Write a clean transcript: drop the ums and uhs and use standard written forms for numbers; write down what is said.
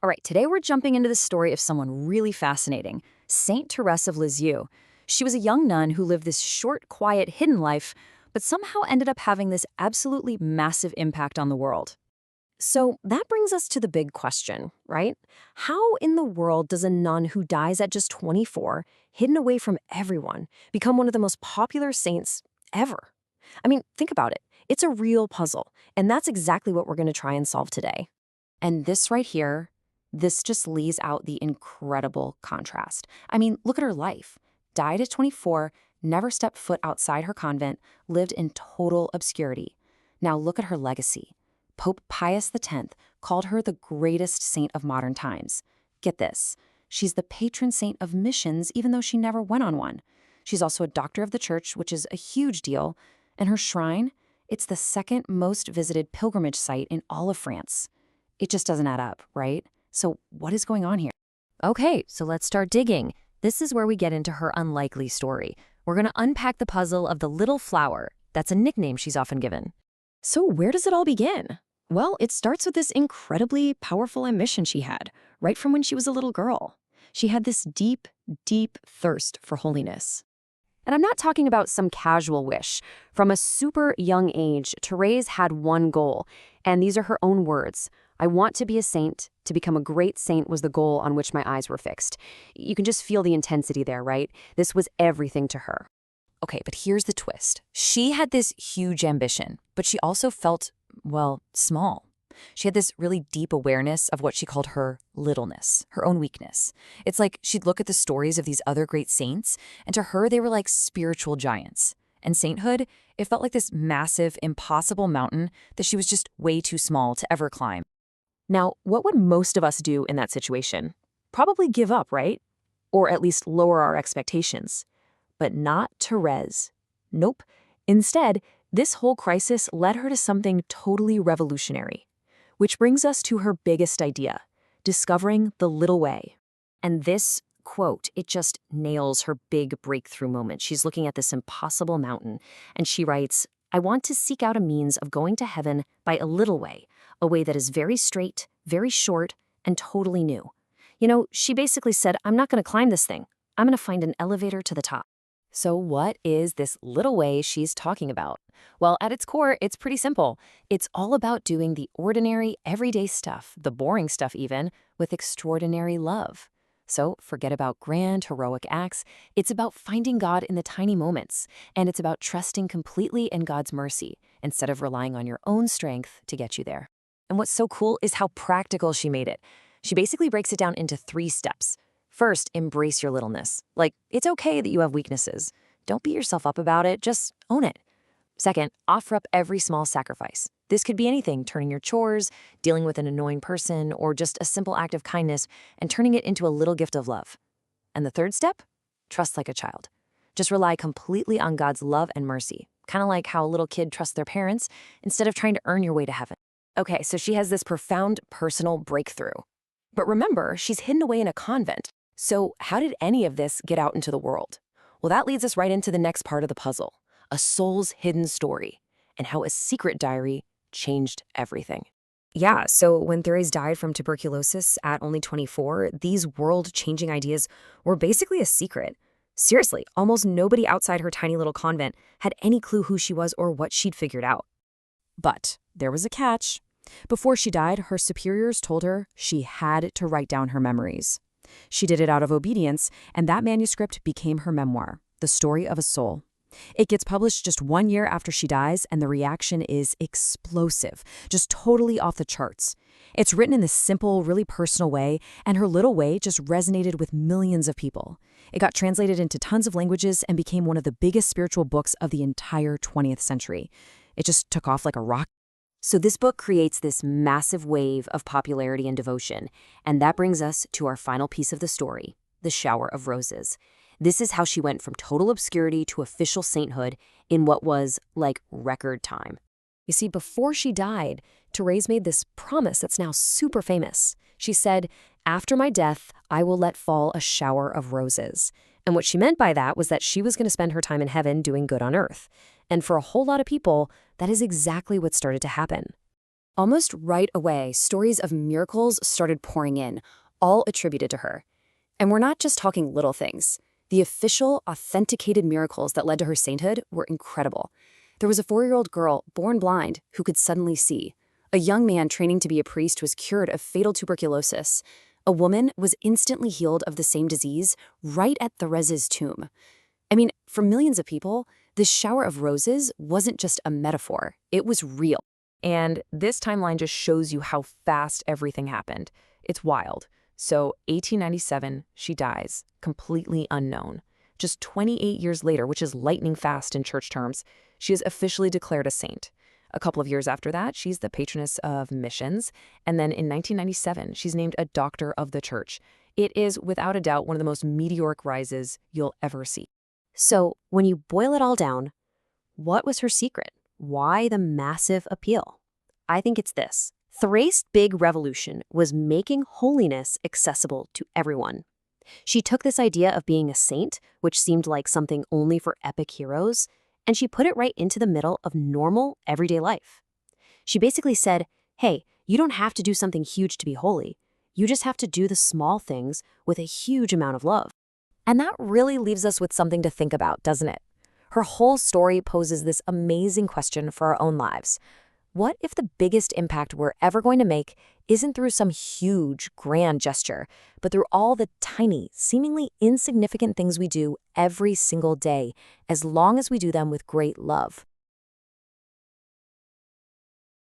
All right, today we're jumping into the story of someone really fascinating, Saint Thérèse of Lisieux. She was a young nun who lived this short, quiet, hidden life, but somehow ended up having this absolutely massive impact on the world. So that brings us to the big question, right? How in the world does a nun who dies at just 24, hidden away from everyone, become one of the most popular saints ever? I mean, think about it. It's a real puzzle, and that's exactly what we're going to try and solve today. And this right here, this just lays out the incredible contrast. I mean, look at her life. Died at 24, never stepped foot outside her convent, lived in total obscurity. Now look at her legacy. Pope Pius X called her the greatest saint of modern times. Get this, she's the patron saint of missions even though she never went on one. She's also a doctor of the church, which is a huge deal. And her shrine, it's the second most visited pilgrimage site in all of France. It just doesn't add up, right? So what is going on here? Okay, so let's start digging. This is where we get into her unlikely story. We're going to unpack the puzzle of the little flower. That's a nickname she's often given. So where does it all begin? Well, it starts with this incredibly powerful ambition she had, right from when she was a little girl. She had this deep, deep thirst for holiness. And I'm not talking about some casual wish. From a super young age, Thérèse had one goal, and these are her own words. I want to be a saint. To become a great saint was the goal on which my eyes were fixed. You can just feel the intensity there, right? This was everything to her. Okay, but here's the twist. She had this huge ambition, but she also felt, well, small. She had this really deep awareness of what she called her littleness, her own weakness. It's like she'd look at the stories of these other great saints, and to her they were like spiritual giants. And sainthood, it felt like this massive, impossible mountain that she was just way too small to ever climb. Now, what would most of us do in that situation? Probably give up, right? Or at least lower our expectations. But not Thérèse. Nope. Instead, this whole crisis led her to something totally revolutionary. Which brings us to her biggest idea, discovering the little way. And this quote, it just nails her big breakthrough moment. She's looking at this impossible mountain, and she writes, I want to seek out a means of going to heaven by a little way, a way that is very straight, very short, and totally new. You know, she basically said, I'm not going to climb this thing. I'm going to find an elevator to the top. So what is this little way she's talking about? Well, at its core, it's pretty simple. It's all about doing the ordinary, everyday stuff, the boring stuff even, with extraordinary love. So forget about grand, heroic acts. It's about finding God in the tiny moments, and it's about trusting completely in God's mercy instead of relying on your own strength to get you there. And what's so cool is how practical she made it. She basically breaks it down into 3 steps. First, embrace your littleness. Like, it's okay that you have weaknesses. Don't beat yourself up about it, just own it. Second, offer up every small sacrifice. This could be anything, turning your chores, dealing with an annoying person, or just a simple act of kindness and turning it into a little gift of love. And the third step? Trust like a child. Just rely completely on God's love and mercy, kind of like how a little kid trusts their parents instead of trying to earn your way to heaven. Okay, so she has this profound personal breakthrough. But remember, she's hidden away in a convent. So how did any of this get out into the world? Well, that leads us right into the next part of the puzzle, a soul's hidden story, and how a secret diary changed everything. Yeah, so when Thérèse died from tuberculosis at only 24, these world-changing ideas were basically a secret. Seriously, almost nobody outside her tiny little convent had any clue who she was or what she'd figured out. But there was a catch. Before she died, her superiors told her she had to write down her memories. She did it out of obedience, and that manuscript became her memoir, The Story of a Soul. It gets published just 1 year after she dies, and the reaction is explosive, just totally off the charts. It's written in this simple, really personal way, and her little way just resonated with millions of people. It got translated into tons of languages and became one of the biggest spiritual books of the entire 20th century. It just took off like a rocket. So this book creates this massive wave of popularity and devotion, and that brings us to our final piece of the story, the shower of roses. This is how she went from total obscurity to official sainthood in what was like record time. You see, before she died, Thérèse made this promise that's now super famous. She said, after my death, I will let fall a shower of roses. And what she meant by that was that she was going to spend her time in heaven doing good on earth. And for a whole lot of people, that is exactly what started to happen. Almost right away, stories of miracles started pouring in, all attributed to her. And we're not just talking little things. The official, authenticated miracles that led to her sainthood were incredible. There was a 4-year-old girl, born blind, who could suddenly see. A young man training to be a priest was cured of fatal tuberculosis. A woman was instantly healed of the same disease right at Thérèse's tomb. I mean, for millions of people, this shower of roses wasn't just a metaphor. It was real. And this timeline just shows you how fast everything happened. It's wild. So 1897, she dies, completely unknown. Just 28 years later, which is lightning fast in church terms, she is officially declared a saint. A couple of years after that, she's the patroness of missions. And then in 1997, she's named a doctor of the church. It is, without a doubt, one of the most meteoric rises you'll ever see. So, when you boil it all down, what was her secret? Why the massive appeal? I think it's this. Thérèse's big revolution was making holiness accessible to everyone. She took this idea of being a saint, which seemed like something only for epic heroes, and she put it right into the middle of normal, everyday life. She basically said, hey, you don't have to do something huge to be holy. You just have to do the small things with a huge amount of love. And that really leaves us with something to think about, doesn't it? Her whole story poses this amazing question for our own lives. What if the biggest impact we're ever going to make isn't through some huge, grand gesture, but through all the tiny, seemingly insignificant things we do every single day, as long as we do them with great love?